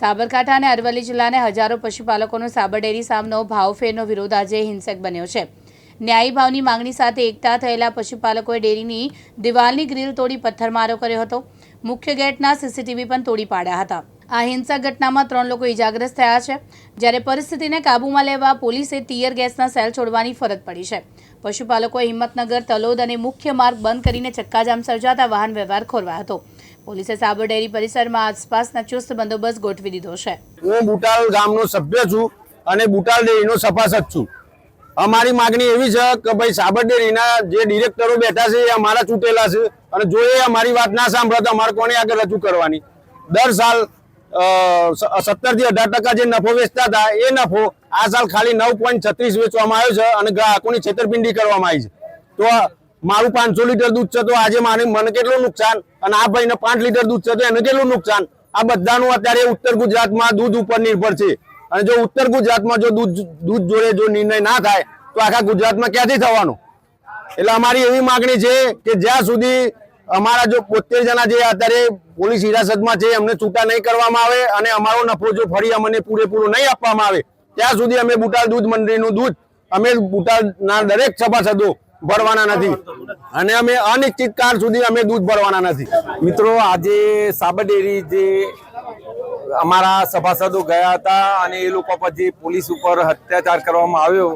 સાબરકાંઠા અને અરવલ્લી જિલ્લાના હજારો પશુપાલકોનો સાબર ડેરી સામનો ભાવફેરનો વિરોધ આજે હિંસક બન્યો છે। ન્યાયી ભાવની માંગણી સાથે એકઠા થયેલા પશુપાલકોએ ડેરીની દિવાલની ગ્રીલ તોડી પથ્થરમારો કર્યો હતો। મુખ્ય ગેટના સીસીટીવી પણ તોડી પાડ્યા હતા। આ હિંસક ઘટનામાં 3 લોકો ઇજાગ્રસ્ત થયા છે, જ્યારે પરિસ્થિતિને કાબૂમાં લેવા પોલીસે ટીયર ગેસના સેલ છોડવાની ફરજ પડી છે। પશુપાલકોએ હિંમતનગર, તલોદ અને મુખ્ય માર્ગ બંધ કરીને ચક્કાજામ સર્જાતા વાહન વ્યવહાર ખોરવાયો હતો। પોલીસે સાબર ડેરી પરિસરમાં આસપાસના ચુસ્ત બંદોબસ્ત ગોઠવી દીધો છે। હું બુટાલ ગામનો સભ્ય છું અને બુટાલ ડેરીનો સભાસદ છું। અમારી માંગણી એવી છે કે ભાઈ સાબર ડેરીના જે ડિરેક્ટરો બેઠા છે એ અમારા ચૂંટેલા છે અને જો એ અમારી વાત ના સાંભળે તો અમારે કોને આગળ રજૂ કરવાની। દર સાલ 17 થી 18% જે નફો વેચતા હતા એ નફો આ સાલ ખાલી 9.36 વેચવામાં આવ્યો છે અને ગ્રાહકોની છેતરપિંડી કરવામાં આવી છે। તો મારું 500 લીટર દૂધ છે તો આજે મને કેટલું નુકસાન અને આ ભાઈને 5 લીટર દૂધ છે તો એને કેટલું નુકસાન। આ બધાનું અત્યારે ઉત્તર ગુજરાતમાં દૂધ ઉપર નિર્ભર છે અને જો ઉત્તર ગુજરાતમાં જો દૂધ જોડે જો નિર્ણય ના થાય તો આખા ગુજરાતમાં ક્યાંથી થવાનો। એટલે અમારી એવી માંગણી છે કે જ્યાં સુધી અમારા જો 72 જણા જે અત્યારે પોલીસ હિરાસતમાં છે એમને છૂટા નહીં કરવામાં આવે અને અમારો નફો જો ફરી અમને પૂરેપૂરો નહીં આપવામાં આવે ત્યાં સુધી અમે બુટાલ દૂધ મંડળીનું દૂધ અમે બુટાલના દરેક સભાસદો ભરવાના નથી અને અમે અનિશ્ચિત કાળ સુધી અમે દૂધ ભરવાના નથી। મિત્રો, આજે સાબર ડેરી જે અમારા સભાસદો ગયા હતા અને એ લોકો પર જે પોલીસ ઉપર અત્યાચાર કરવામાં આવ્યો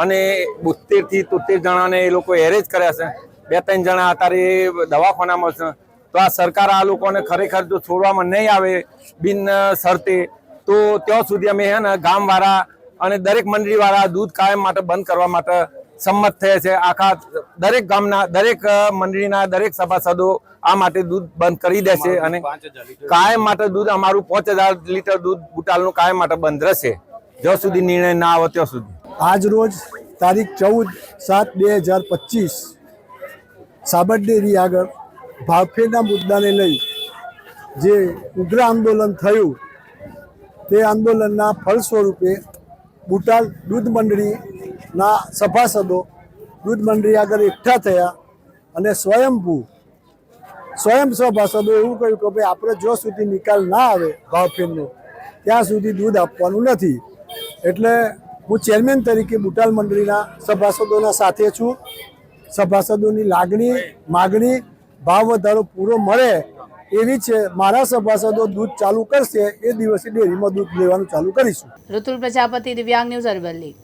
અને 72 થી 73 જણાને એ લોકો એરેસ્ટ કર્યા છે। 2-3 જણા અત્યારે દવાખાનામાં છે। તો આ સરકાર આ લોકોને ખરેખર જો છોડવામાં નહીં આવે બિન શરતે તો ત્યાં સુધી અમે હે ને ગામવાળા અને દરેક મંડળીવાળા દૂધ કાયમ માટે બંધ કરવા માટે સંમત થયા છે। આખા દરેક ગામના દરેક મંડળીના દરેક સભાસદો આ માટે દૂધ બંધ કરી દેશે અને કાયમ માટે દૂધ અમારું 5000 લીટર દૂધ બુટાલનું કાયમ માટે બંધ રહેશે જ્યાં સુધી નિર્ણય ના આવે ત્યાં સુધી। આજ રોજ તારીખ 14/7/2025 સાબર ડેરી આગળ ભાવફેરના મુદ્દાને લઈ જે ઉગ્ર આંદોલન થયું તે આંદોલનના ફળ સ્વરૂપે બુટાલ દૂધ મંડળીના સભાસદો દૂધ મંડળી આગળ એકઠા થયા અને સ્વયં સભાસદો એવું કહ્યું કે ભાઈ આપણે જો સુધી નિકાલ ના આવે ભાવફેરનો ત્યાં સુધી દૂધ આપવાનું નથી। એટલે હું ચેરમેન તરીકે બુટાલ મંડળીના સભાસદોના સાથે છું। સભાસદોની માગણી ભાવ વધારો પૂરો મળે એવી છે। મારા સભાસદો દૂધ ચાલુ કરશે એ દિવસે ડેરીમાં દૂધ લેવાનું ચાલુ કરીશું। ઋતુલ પ્રજાપતિ, દિવ્યાંગ ન્યૂઝ, અરવલ્લી।